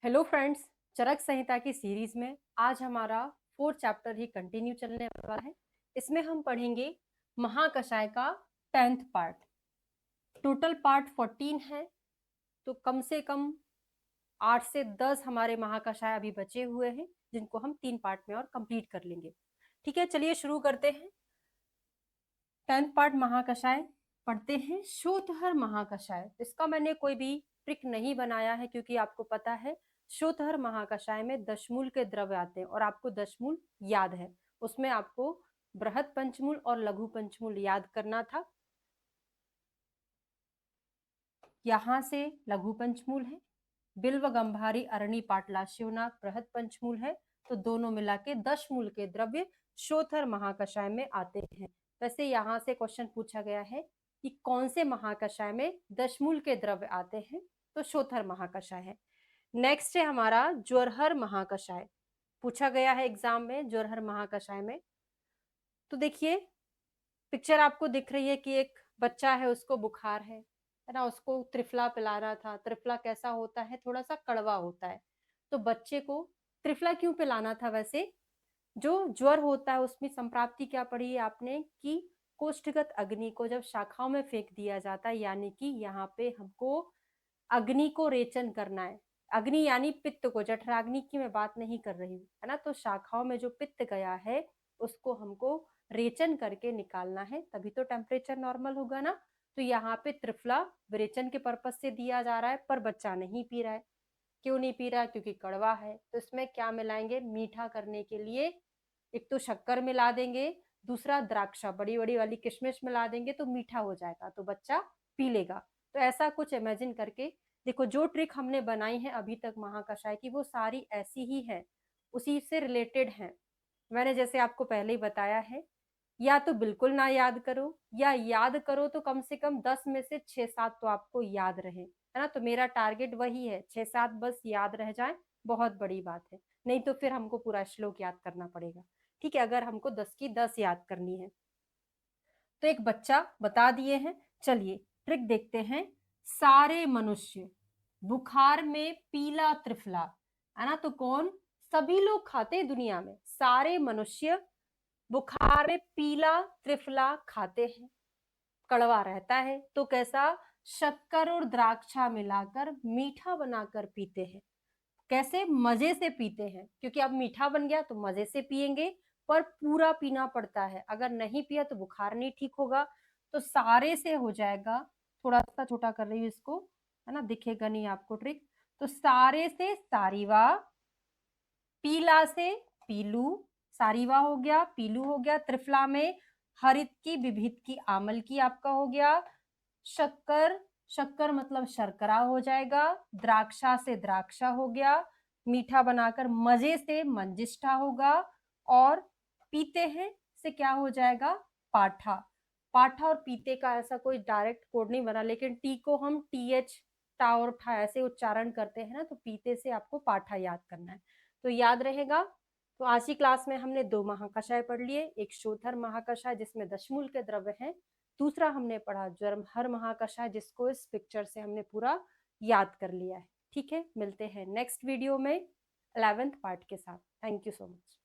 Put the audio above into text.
Hello friends, चरक संहिता की series में आज हमारा 4th चैप्टर ही कंटिन्यू चलने वाला है। इसमें हम पढ़ेंगे महाकषाय का 10th पार्ट। टोटल पार्ट 14 है, तो कम से कम 8 से 10 हमारे महाकषाय अभी बचे हुए हैं, जिनको हम 3 पार्ट में और कंप्लीट कर लेंगे। ठीक है, चलिए शुरू करते हैं। 10th पार्ट महाकषाय पढ़ते हैं। शोथहर महाकषाय, इसका मैंने कोई भी ट्रिक नहीं बनाया है, क्योंकि आपको पता है शोथहर महाकषाय में दशमूल के द्रव्य आते हैं और आपको दशमूल याद है। उसमें आपको बृहद पंचमूल और लघु पंचमूल याद करना था। यहां से लघु पंचमूल है, बिल्व गंभारी अरणी पाटला शिवनाग बृहद पंचमूल है, तो दोनों मिला के दशमूल के द्रव्य शोथहर महाकषाय में आते हैं। वैसे यहाँ से क्वेश्चन पूछा गया है कि कौन से महाकषाय में दशमूल के द्रव्य आते हैं, तो शोथहर महाकषाय है। नेक्स्ट है हमारा ज्वरहर महाकषाय, पूछा गया है एग्जाम में ज्वरहर महाकषाय में। तो देखिए पिक्चर आपको दिख रही है कि एक बच्चा है, उसको बुखार है ना, उसको त्रिफला पिलाना था। त्रिफला कैसा होता है, थोड़ा सा कड़वा होता है। तो बच्चे को त्रिफला क्यों पिलाना था? वैसे जो ज्वर होता है उसमें संप्राप्ति क्या पढ़ी है आपने कि कोष्ठगत अग्नि को जब शाखाओं में फेंक दिया जाता है, यानी कि यहाँ पे हमको अग्नि को रेचन करना है। अग्नि यानी पित्त को, जठराग्नि की मैं बात नहीं कर रही हूँ, है ना। तो शाखाओं में जो पित्त गया है उसको हमको रेचन करके निकालना है, तभी तो टेम्परेचर नॉर्मल होगा ना। तो यहाँ पे त्रिफला विरेचन के पर्पज से दिया जा रहा है, पर बच्चा नहीं पी रहा है। क्यों नहीं पी रहा है? क्योंकि कड़वा है। तो इसमें क्या मिलाएंगे? मीठा करने के लिए एक तो शक्कर मिला देंगे, दूसरा द्राक्षा बड़ी बड़ी वाली किशमिश मिला देंगे, तो मीठा हो जाएगा, तो बच्चा पी लेगा। तो ऐसा कुछ इमेजिन करके देखो, जो ट्रिक हमने बनाई है अभी तक महाकषाय की, वो सारी ऐसी ही है, उसी से रिलेटेड है। मैंने जैसे आपको पहले ही बताया है, या तो बिल्कुल ना याद करो, या याद करो तो कम से कम 10 में से 6-7 तो आपको याद रहे, है ना। तो मेरा टारगेट वही है, 6-7 बस याद रह जाए, बहुत बड़ी बात है। नहीं तो फिर हमको पूरा श्लोक याद करना पड़ेगा। ठीक है, अगर हमको 10 की 10 याद करनी है। तो एक बच्चा बता दिए हैं। चलिए ट्रिक देखते हैं। सारे मनुष्य बुखार में पीला त्रिफला, है ना। तो कौन? सभी लोग खाते हैं दुनिया में, सारे मनुष्य बुखार में पीला त्रिफला खाते हैं। कड़वा रहता है, तो कैसा? शक्कर और द्राक्षा मिलाकर मीठा बनाकर पीते हैं। कैसे? मजे से पीते हैं, क्योंकि अब मीठा बन गया तो मजे से पिएंगे, पर पूरा पीना पड़ता है। अगर नहीं पिया तो बुखार नहीं ठीक होगा। तो सारे से हो जाएगा, थोड़ा सा छोटा कर रही हूँ इसको, है ना, दिखेगा नहीं आपको ट्रिक। तो सारे से सारीवा, पीला से पीलू, सारीवा हो गया, पीलू हो गया। त्रिफला में हरित की, विभित की, आमल की आपका हो गया। शक्कर, शक्कर मतलब शर्करा हो जाएगा। द्राक्षा से द्राक्षा हो गया, मीठा बनाकर मजे से मंजिष्ठा होगा। और पीते हैं से क्या हो जाएगा? पाठा। पाठा और पीते का ऐसा कोई डायरेक्ट कोड नहीं बना, लेकिन टी को हम TH, टा और ठा ऐसे उच्चारण करते हैं ना, तो पीते से आपको पाठा याद करना है, तो याद रहेगा। तो आज की क्लास में हमने 2 महाकषाय पढ़ लिए। एक शोथर महाकषाय जिसमें दशमूल के द्रव्य हैं, दूसरा हमने पढ़ा ज्वरहर महाकषाय, जिसको इस पिक्चर से हमने पूरा याद कर लिया है। ठीक है, मिलते हैं नेक्स्ट वीडियो में 11th पार्ट के साथ। Thank you so much.